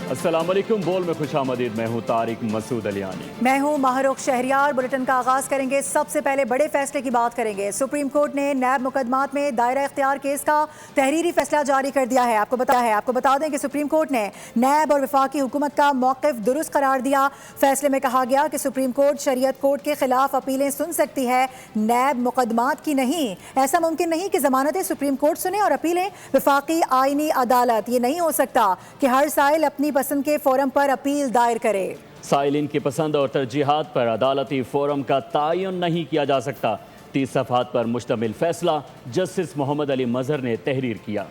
अस्सलामुअलैकुम, बोल में खुशामदीद। मैं हूँ तारिक मसूद अलियानी। मैं हूँ माहरुख शहरियार। बुलेटिन का आगाज करेंगे। सबसे पहले बड़े फैसले की बात करेंगे। सुप्रीम कोर्ट ने नैब मुकदमात में दायरा इख्तियार केस का तहरीरी फैसला जारी कर दिया है। आपको बता दें कि सुप्रीम कोर्ट ने नैब और वफाकी हुकूमत का मौक़िफ़ दुरुस्त करार दिया। फैसले में कहा गया कि सुप्रीम कोर्ट शरीयत कोर्ट के खिलाफ अपीलें सुन सकती है, नैब मुकदमात की नहीं। ऐसा मुमकिन नहीं कि जमानतें सुप्रीम कोर्ट सुने और अपीलें वफाकी आईनी अदालत। ये नहीं हो सकता कि हर साइल अपनी पसंद के फोरम पर अपील दायर करे। साइलिन की पसंद और तरजीहात पर अदालती फोरम का तयन नहीं किया जा सकता। 30 सफ़हात पर मुश्तमिल फैसला जस्टिस मोहम्मद अली मजहर ने तहरीर किया।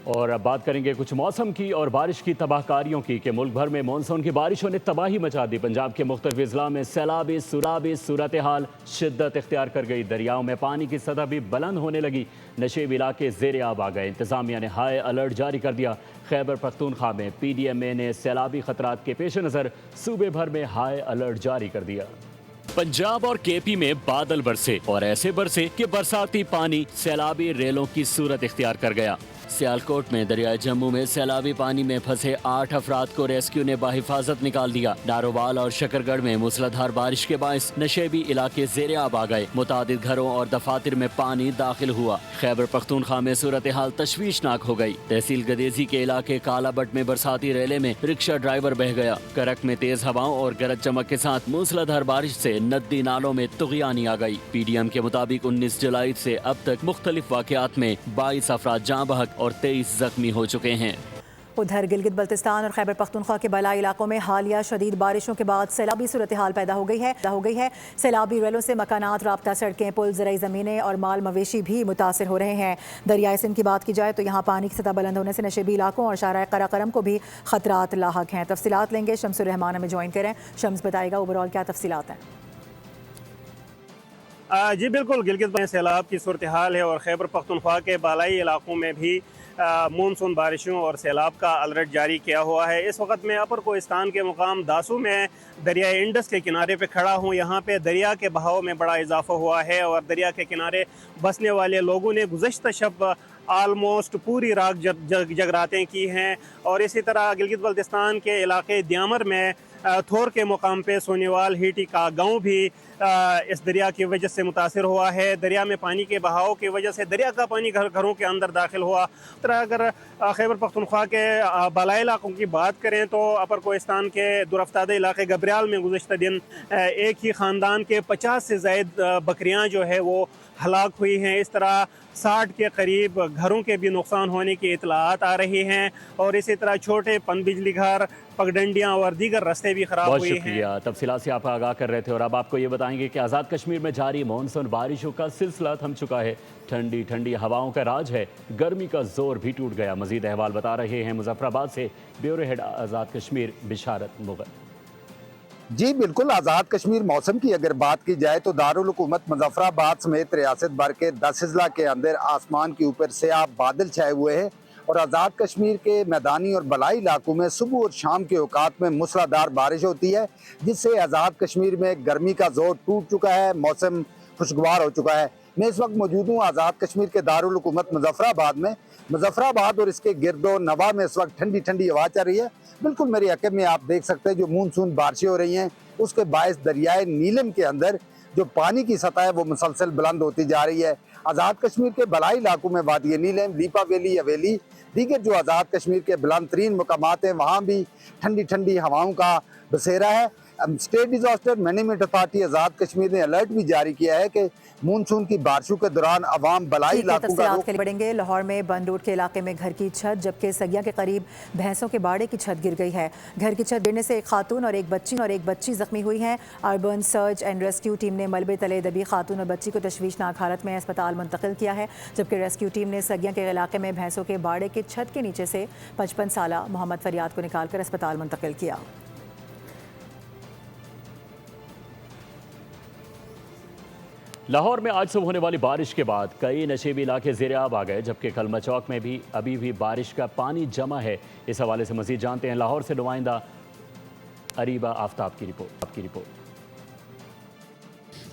और अब बात करेंगे कुछ मौसम की और बारिश की तबाहकारियों की कि मुल्क भर में मानसून की बारिशों ने तबाही मचा दी। पंजाब के मुख्तलिफ अजला में सैलाबी सुराबी सूरत हाल शिद्दत इख्तियार कर गई। दरियाओं में पानी की सतह भी बुलंद होने लगी। नशेब इलाके ज़ेर आब आ गए। इंतजामिया ने हाई अलर्ट जारी कर दिया। खैबर पख्तूनख्वा में PDMA ने सैलाबी खतरात के पेश नज़र सूबे भर में हाई अलर्ट जारी कर दिया। पंजाब और KP में बादल बरसे और ऐसे बरसे कि बरसाती पानी सैलाबी रेलों की सूरत इख्तियार कर गया। सियालकोट में दरियाए जम्मू में सैलाबी पानी में फंसे 8 अफराद को रेस्क्यू ने बाहिफाजत निकाल दिया। नारोवाल और शकरगढ़ में मूसलाधार बारिश के बायस नशेबी इलाके ज़ेरे आब आ गए। मुतादिद घरों और दफातर में पानी दाखिल हुआ। खैबर पख्तूनख्वा में सूरत हाल तशवीशनाक हो गई। तहसील गदेजी के इलाके कालाबट में बरसाती रेले में रिक्शा ड्राइवर बह गया। करक में तेज हवाओं और गरज चमक के साथ मूसलाधार बारिश से नदी नालों में तुग़यानी आ गई। PDM के मुताबिक 19 जुलाई से अब तक मुख्तलिफ वाक़यात में 22 अफराद जाँ बहक और 23 जख्मी हो चुके हैं। उधर गिलगित बल्तिस्तान और खैबर पख्तूनख्वा के बलाई इलाकों में हालिया शदीद बारिशों के बाद सैलाबी सूरत हाल पैदा हो गई है। सैलाबी रेलों से मकानात, राब्ता सड़कें, पुल, ज़राई ज़मीनें और माल मवेशी भी मुतासर हो रहे हैं। दरियाए सिंध की बात की जाए तो यहाँ पानी की सतह बुलंद होने से नशेबी इलाकों और शाराए कराकरम को भी खतरात लाहक हैं। तफसीलात लेंगे, शम्सुर रहमान हमें ज्वाइन करें। शम्स बताएगा ओवरऑल क्या तफसीलात हैं। जी बिल्कुल, गिलगित में सैलाब की सूरत हाल है और खैबर पख्तूनख्वा के बालाई इलाकों में भी मानसून बारिशों और सैलाब का अलर्ट जारी किया हुआ है। इस वक्त मैं अपर कोहिस्तान के मुकाम दासू में दरियाए इंडस के किनारे पे खड़ा हूँ। यहाँ पे दरिया के बहाव में बड़ा इजाफा हुआ है और दरिया के किनारे बसने वाले लोगों ने गुज़श्ता शब आलमोस्ट पूरी रात जगरातें की हैं। और इसी तरह गिलगित बल्तिस्तान के इलाके द्यामर में थोर के मुकाम पे सोनेवाल हीटी का गाँव भी इस दरिया की वजह से मुतासर हुआ है। दरिया में पानी के बहाव की वजह से दरिया का पानी घरों के अंदर दाखिल हुआ। तरह अगर खैबर पख्तूनख्वा के बालाई इलाकों की बात करें तो अपर कोहिस्तान के दुरफ्तादा इलाके गबरियाल में गुज़श्ता दिन एक ही ख़ानदान के 50 से ज़ायद बकरियाँ जो है वो हलाक हुई हैं। इस तरह 60 के करीब घरों के भी नुकसान होने की इतलात आ रही हैं और इसी तरह छोटे पन बिजली घर, पगडंडियाँ और दीगर रास्ते भी खराब हुए हैं। बहुत शुक्रिया, तफसीलात से आप आगाह कर रहे थे। और अब आपको ये बताएंगे कि आज़ाद कश्मीर में जारी मानसून बारिशों का सिलसिला थम चुका है। ठंडी ठंडी हवाओं का राज है, गर्मी का जोर भी टूट गया। मजीद अहवाल बता रहे हैं मुजफ्फराबाद से ब्यूरो हेड आज़ाद कश्मीर बिशारत मुगल। जी बिल्कुल, आज़ाद कश्मीर मौसम की अगर बात की जाए तो दारुल हुकूमत मुजफ्फराबाद समेत रियासत भर के 10 अजला के अंदर आसमान के ऊपर स्याह बादल छाए हुए हैं और आज़ाद कश्मीर के मैदानी और बलाई इलाकों में सुबह और शाम के औकात में मूसलाधार बारिश होती है, जिससे आज़ाद कश्मीर में गर्मी का जोर टूट चुका है, मौसम खुशगवार हो चुका है। मैं इस वक्त मौजूद हूँ आज़ाद कश्मीर के दारुल हुकूमत मुजफ्फराबाद में। मुजफ्फराबाद और इसके गिरदो नवा में इस वक्त ठंडी ठंडी हवा चल रही है। बिल्कुल मेरे अकब में आप देख सकते हैं जो मानसून बारिशें हो रही हैं उसके बायस दरियाए नीलम के अंदर जो पानी की सतह है वो मुसलसल बुलंद होती जा रही है। आज़ाद कश्मीर के बलाई इलाकों में वादी नीलम, लीपा वैली, हवेली, दीगर जो आज़ाद कश्मीर के बुलंद तरीन मकामात हैं वहाँ भी ठंडी ठंडी हवाओं का बसेरा है। State disaster management authority Azad Kashmir ने अलर्ट भी जारी किया है कि मानसून की बारिशों के दौरान अवाम बलाई इलाकों का रुख बढ़ेंगे। लाहौर में बंद रोड के इलाके में घर की छत जबकि सगिया के करीब भैंसों के बाड़े की छत गिर गई है। घर की छत गिरने से एक खातून और एक बच्ची जख्मी हुई हैं। Urban search and rescue team ने मलबे तले दबी खातून और बच्ची को तशवीशनाक हालत में अस्पताल मुंतकिल किया है, जबकि रेस्क्यू टीम ने सगिया के इलाके में भैंसों के बाड़े के छत के नीचे से 55 साला मोहम्मद फरियाद को निकालकर अस्पताल मुंतकिल किया। लाहौर में आज सुबह होने वाली बारिश के बाद कई नशेबी इलाके ज़ेर आब आ गए, जबकि कलमा चौक में भी अभी भी बारिश का पानी जमा है। इस हवाले से मज़ीद जानते हैं लाहौर से नुमाइंदा अरीबा आफ्ताब की रिपोर्ट।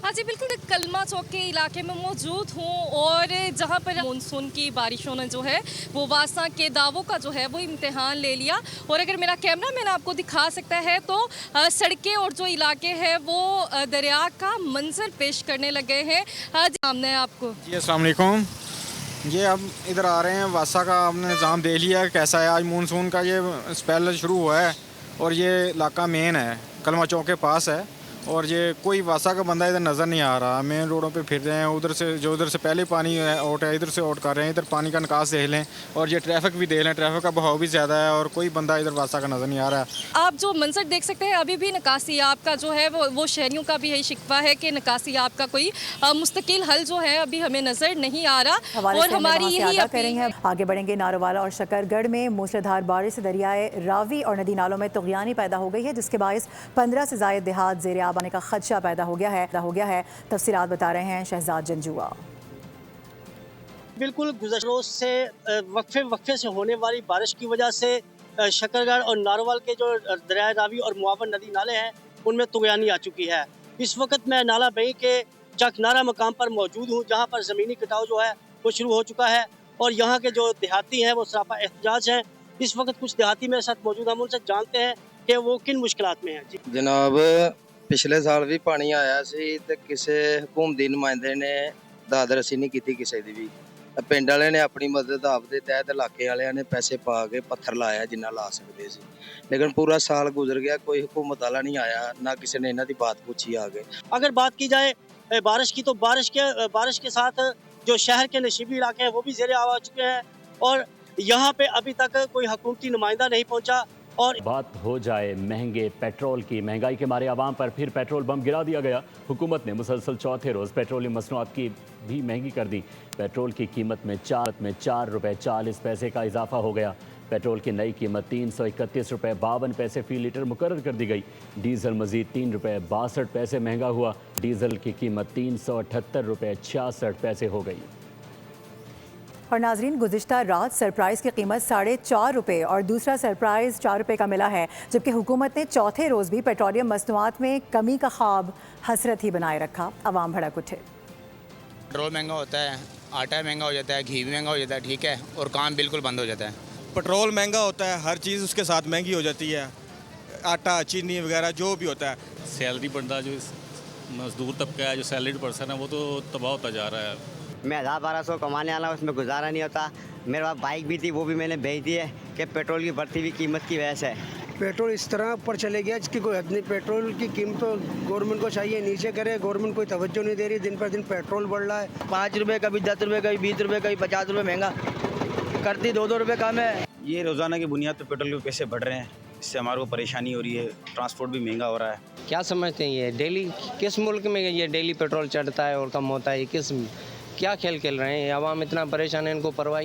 हाँ जी बिल्कुल, कलमा चौक के इलाके में मौजूद हूँ और जहाँ पर मानसून की बारिशों ने जो है वो वासा के दावों का जो है वो इम्तिहान ले लिया। और अगर मेरा कैमरा मैन आपको दिखा सकता है तो सड़कें और जो इलाके हैं वो दरिया का मंजर पेश करने लगे हैं। सामने है आपको जी अस्सलाम वालेकुम। ये अब इधर आ रहे हैं, वासा का आपने निज़ाम देख लिया कैसा है। आज मानसून का ये स्पेल शुरू हुआ है और ये इलाका मेन है, कलमा चौक के पास है और ये कोई वासा का बंदा इधर नज़र नहीं आ रहा। मेन रोडों पे फिर रहे हैं, उधर से जो उधर से पहले पानी आउट है इधर से आउट कर रहे हैं। इधर पानी का निकास देख लें और ये ट्रैफिक भी देख लें, ट्रैफिक का बहाव भी ज़्यादा है और कोई बंदा इधर वासा का नज़र नहीं आ रहा है। आप जो मंजर देख सकते हैं अभी भी निकासी आपका जो है वो शहरियों का भी यही शिकवा है कि निकासी आपका कोई मुस्तकिल हल जो है अभी हमें नज़र नहीं आ रहा। और हमारी यही करेंगे। आगे बढ़ेंगे। नारोवाला और शकरगढ़ में मूसलाधार बारिश से दरियाए रावी और नदी नालों में तुगयानी पैदा हो गई है, जिसके बायस 15 से ज़ायद देहात ज़ेर आब आने का खदशा पैदा हो गया है। तफसीलात बता रहे हैं शहजाद जंजुआ। बिल्कुल, गुज़श्ता रोज़ से वक्फे से होने वाली बारिश की वजह से शकरगढ़ और नारोवाल के जो दरियाए रावी और मुआवन नदी नाले हैं उनमें तुगयानी आ चुकी है। इस वक्त मैं नाला बही के चकनारा मकाम पर मौजूद हूँ, जहाँ पर ज़मीनी कटाव जो है वो शुरू हो चुका है और यहाँ के जो देहाती हैं वो सरापा एहतजाज हैं। इस वक्त कुछ देहाती मेरे साथ मौजूद हैं, हम उनसे जानते हैं कि वो किन मुश्किलात में हैं। जनाब पिछले साल भी पानी आया सी ते किसी हुकूमती नुमाइंदे ने दाद रसी नहीं की किसी की भी। पिंड वाले ने अपनी मदद आपदे तहत इलाके वाले ने पैसे पा के पत्थर लाया जिन्ना ला सकते सी, लेकिन पूरा साल गुजर गया, कोई हुकूमत वाला नहीं आया, ना किसी ने इन्हां दी बात पूछी आगे। अगर बात की जाए बारिश की तो बारिश के साथ जो शहर के नशीबी इलाके हैं वो भी ज़ेरे आ चुके हैं और यहाँ पे अभी तक कोई हुकूमती नुमाइंदा नहीं पहुँचा। और बात हो जाए महंगे पेट्रोल की। महंगाई के मारे आवाम पर फिर पेट्रोल बम गिरा दिया गया। हुकूमत ने मुसलसल चौथे रोज़ पेट्रोलियम मसनूआत की भी महंगी कर दी। पेट्रोल की कीमत में 4 रुपये 40 पैसे का इजाफा हो गया। पेट्रोल की नई कीमत 331 रुपये 52 पैसे फ़ी लीटर मुकर्रर कर दी गई। डीजल मजीद 3 रुपये 62 पैसे महंगा हुआ। डीजल की कीमत 378 रुपये 66 पैसे हो गई। और नाजरीन, गुज़िश्ता रात सरप्राइज़ की कीमत 4.5 रुपये और दूसरा सरप्राइज़ 4 रुपये का मिला है, जबकि हुकूमत ने चौथे रोज़ भी पेट्रोलियम मसनूआत में कमी का ख्वाब हसरत ही बनाए रखा। अवाम भड़क उठे। पेट्रोल महंगा होता है, आटा महंगा हो जाता है, घी भी महंगा हो जाता है, ठीक है, और काम बिल्कुल बंद हो जाता है। पेट्रोल महंगा होता है, हर चीज़ उसके साथ महंगी हो जाती है, आटा चीनी वगैरह जो भी होता है। सैलरी बंदा जो मजदूर तबका है, जो सैलरीड पर्सन है, वो तो तबाह होता जा रहा है। मैं 1000-1200 कमाने वाला हूँ, उसमें गुजारा नहीं होता। मेरे पास बाइक भी थी, वो भी मैंने बेच दी है कि पेट्रोल की बढ़ती हुई कीमत की वजह से। पेट्रोल इस तरह ऊपर चले गया जिसकी कोई हद नहीं। पेट्रोल की कीमत तो गवर्नमेंट को चाहिए नीचे करे, गवर्नमेंट कोई तवज्जो नहीं दे रही। दिन पर दिन पेट्रोल बढ़ रहा है। 5 रुपये, कभी 10 रुपये, कभी 20 रुपये, कभी 50 रुपये महंगा करती, 2-2 रुपये कम है। ये रोज़ाना की बुनियाद पर पेट्रोल के पैसे बढ़ रहे हैं, इससे हमारे को परेशानी हो रही है, ट्रांसपोर्ट भी महंगा हो रहा है। क्या समझते हैं ये डेली किस मुल्क में ये डेली पेट्रोल चढ़ता है और कम होता है? क्या खेल खेल रहे हैं? आवाम इतना परेशान है, इनको परवाह।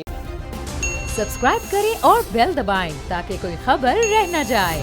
सब्सक्राइब करें और बेल दबाएं ताकि कोई खबर रह न जाए।